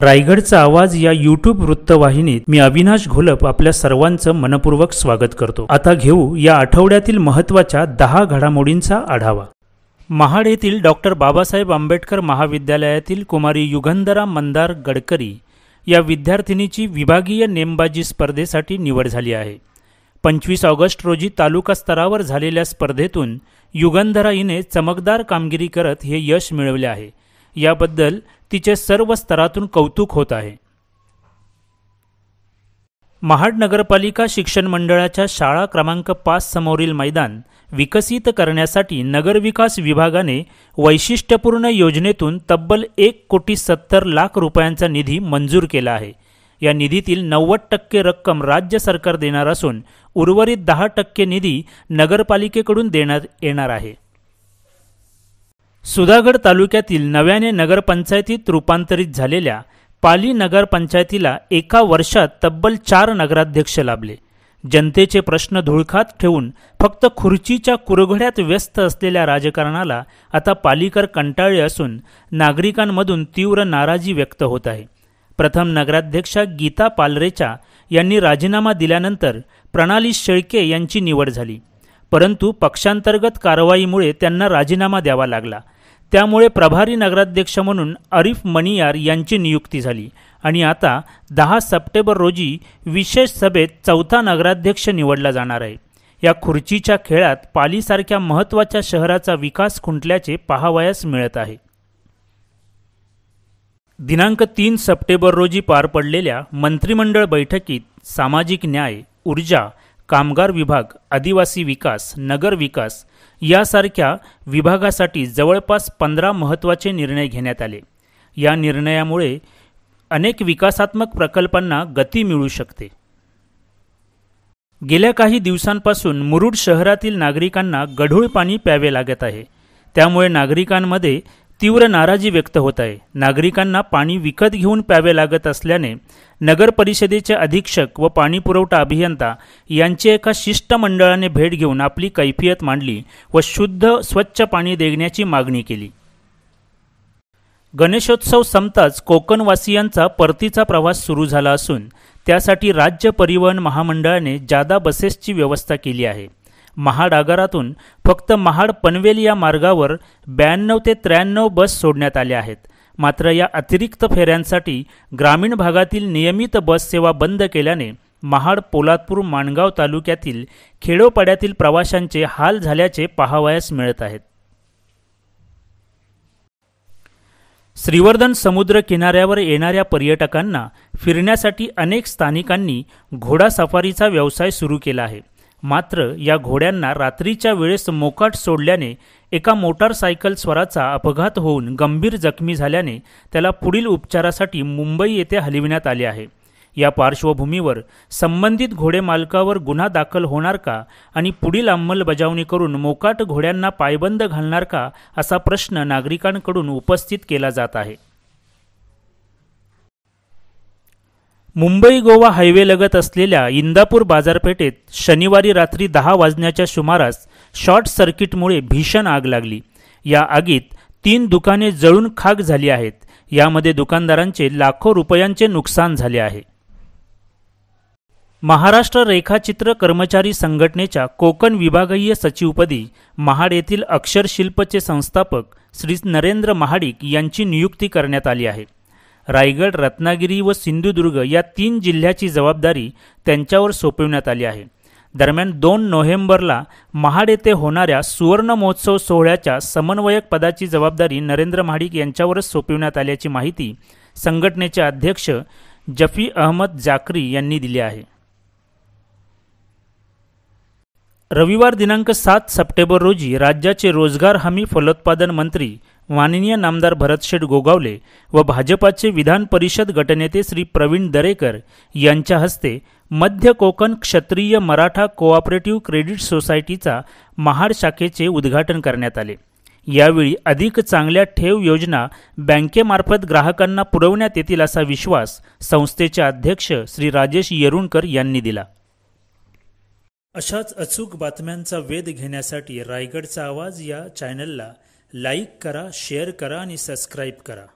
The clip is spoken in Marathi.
रायगडचा आवाज या यूट्यूब वृत्तवाहिनीत मी अविनाश घोलप आपल्या सर्वांचं मनपूर्वक स्वागत करतो। आता घेऊ या आठवड्यातील महत्त्वाच्या 10 घडामोडींचा आढावा। महाड येथील डॉक्टर बाबासाहेब आंबेडकर महाविद्यालयातील कुमारी युगंधरा मंदार गडकरी या विद्यार्थिनीची विभागीय नेमबाजी स्पर्धेसाठी निवड झाली आहे। 25 ऑगस्ट रोजी तालुका स्तरावर झालेल्या स्पर्धेतून युगंधरा हिने चमकदार कामगिरी करत हे यश मिळवले आहे। याबद्दल तिचे सर्व स्तरातून कौतुक होत आहे। महाड नगरपालिका शिक्षण मंडळाच्या शाळा क्रमांक 5 समोरील मैदान विकसित करण्यासाठी नगरविकास विभागाने वैशिष्ट्यपूर्ण योजनेतून तब्बल 1,70,00,000 रुपयांचा निधी मंजूर केला आहे। या निधीतील 90% रक्कम राज्य सरकार देणार असून उर्वरित 10% निधी नगरपालिकेकडून देण्यात येणार आहे। सुधागड तालुक्यातील नव्याने नगरपंचायतीत रूपांतरित झालेल्या पाली नगरपंचायतीला एका वर्षात तब्बल 4 नगराध्यक्ष लाभले। जनतेचे प्रश्न धुळखात ठेवून फक्त खुर्चीच्या कुरघोड्यात व्यस्त असलेल्या राजकारणाला आता पालिकर कंटाळले असून नागरिकांमधून तीव्र नाराजी व्यक्त होत आहे। प्रथम नगराध्यक्षा गीता पालरेचा यांनी राजीनामा दिल्यानंतर प्रणाली शेळके यांची निवड झाली, परंतु पक्षांतर्गत कारवाईमुळे त्यांना राजीनामा द्यावा लागला। त्यामुळे प्रभारी नगराध्यक्ष म्हणून आरिफ मणियार यांची नियुक्ती झाली आणि आता 10 सप्टेंबर रोजी विशेष सभेत 4था नगराध्यक्ष निवडला जाणार आहे। या खुर्चीच्या खेळात पालीसारख्या महत्त्वाच्या शहराचा विकास खुंटल्याचे पाहावयास मिळत आहे। दिनांक 3 सप्टेंबर रोजी पार पडलेल्या मंत्रिमंडळ बैठकीत सामाजिक न्याय, ऊर्जा, कामगार विभाग, आदिवासी विकास, नगर विकास यासारख्या विभागासाठी जवळपास 15 महत्त्वाचे निर्णय घेण्यात आले। या निर्णयामुळे अनेक विकासात्मक प्रकल्पांना गती मिळू शकते। गेल्या काही दिवसांपासून मुरुड शहरातील नागरिकांना गढूळ पाणी प्यावे लागत आहे। त्यामुळे नागरिकांमध्ये तीव्र नाराजी व्यक्त होत आहे। नागरिकांना पाणी विकत घेऊन प्यावे लागत असल्याने नगर परिषदेचे अधीक्षक व पाणीपुरवठा अभियंता यांची एका शिष्टमंडळाने भेट घेऊन आपली कैफियत मांडली व शुद्ध स्वच्छ पाणी देण्याची मागणी केली। गणेशोत्सव संपताच कोकणवासियांचा परतीचा प्रवास सुरू झाला असून त्यासाठी राज्य परिवहन महामंडळाने जादा बसेसची व्यवस्था केली आहे। महाड आगारातून फक्त महाड पनवेल या मार्गावर 92 ते 93 बस सोडण्यात आल्या आहेत। मात्र या अतिरिक्त फेऱ्यांसाठी ग्रामीण भागातील नियमित बस सेवा बंद केल्याने महाड, पोलादपूर, माणगाव तालुक्यातील खेडोपाड्यातील प्रवाशांचे हाल झाल्याचे पाहावयास मिळत आहेत। श्रीवर्धन समुद्र किनाऱ्यावर येणाऱ्या पर्यटकांना फिरण्यासाठी अनेक स्थानिकांनी घोडा सफारीचा व्यवसाय सुरू केला आहे। मात्र या घोड्यांना रात्रीच्या वेळेस मोकाट सोडल्याने एका मोटारसायकल स्वाराचा अपघात होऊन गंभीर जखमी झाल्याने त्याला पुढील उपचारासाठी मुंबई येथे हलविण्यात आले आहे। या पार्श्वभूमीवर संबंधित घोडे मालकावर गुन्हा दाखल होणार का आणि पुढील अंमलबजावणी करून मोकाट घोड्यांना पायबंद घालणार का असा प्रश्न नागरिकांकडून उपस्थित केला जात आहे। मुंबई गोवा हायवे लगत असलेल्या इंदापूर बाजारपेठेत शनिवारी रात्री 10 वाजण्याच्या सुमारास शॉर्ट सर्किटमुळे भीषण आग लागली। या आगीत 3 दुकाने जळून खाक झाली आहेत। यामध्ये दुकानदारांचे लाखो रुपयांचे नुकसान झाले आहे। महाराष्ट्र रेखाचित्र कर्मचारी संघटनेच्या कोकण विभागीय सचिवपदी महाड येथील अक्षरशिल्पचे संस्थापक श्री नरेंद्र महाडिक यांची नियुक्ती करण्यात आली आहे। रायगड, रत्नागिरी व सिंधुदुर्ग या 3 जिल्ह्याची जबाबदारी त्यांच्यावर सोपविण्यात आली आहे। दरम्यान 2 नोव्हेंबरला महाड येथे होणाऱ्या सुवर्ण महोत्सव सोहळ्याच्या समन्वयक पदाची जबाबदारी नरेंद्र महाडिक यांच्यावरच सोपविण्यात आल्याची माहिती संघटनेचे अध्यक्ष जफी अहमद जाकरी यांनी दिली आहे। रविवार दिनांक 7 सप्टेंबर रोजी राज्याचे रोजगार हमी फलोत्पादन मंत्री माननीय नामदार भरतशेठ गोगावले व भाजपाचे विधान परिषद गटनेते श्री प्रवीण दरेकर यांच्या हस्ते मध्य कोकण क्षत्रिय मराठा कोऑपरेटिव्ह क्रेडिट सोसायटीचा महाड शाखेचे उद्घाटन करण्यात आले। यावेळी अधिक चांगल्या ठेव योजना बँकेमार्फत ग्राहकांना पुरवण्यात येतील असा विश्वास संस्थेचे अध्यक्ष श्री राजेश येरुणकर यांनी दिला। अशाच अचूक बातम्यांचा वेध घेण्यासाठी रायगडचा आवाज या चॅनलला लाईक करा, शेअर करा आणि सबस्क्राईब करा।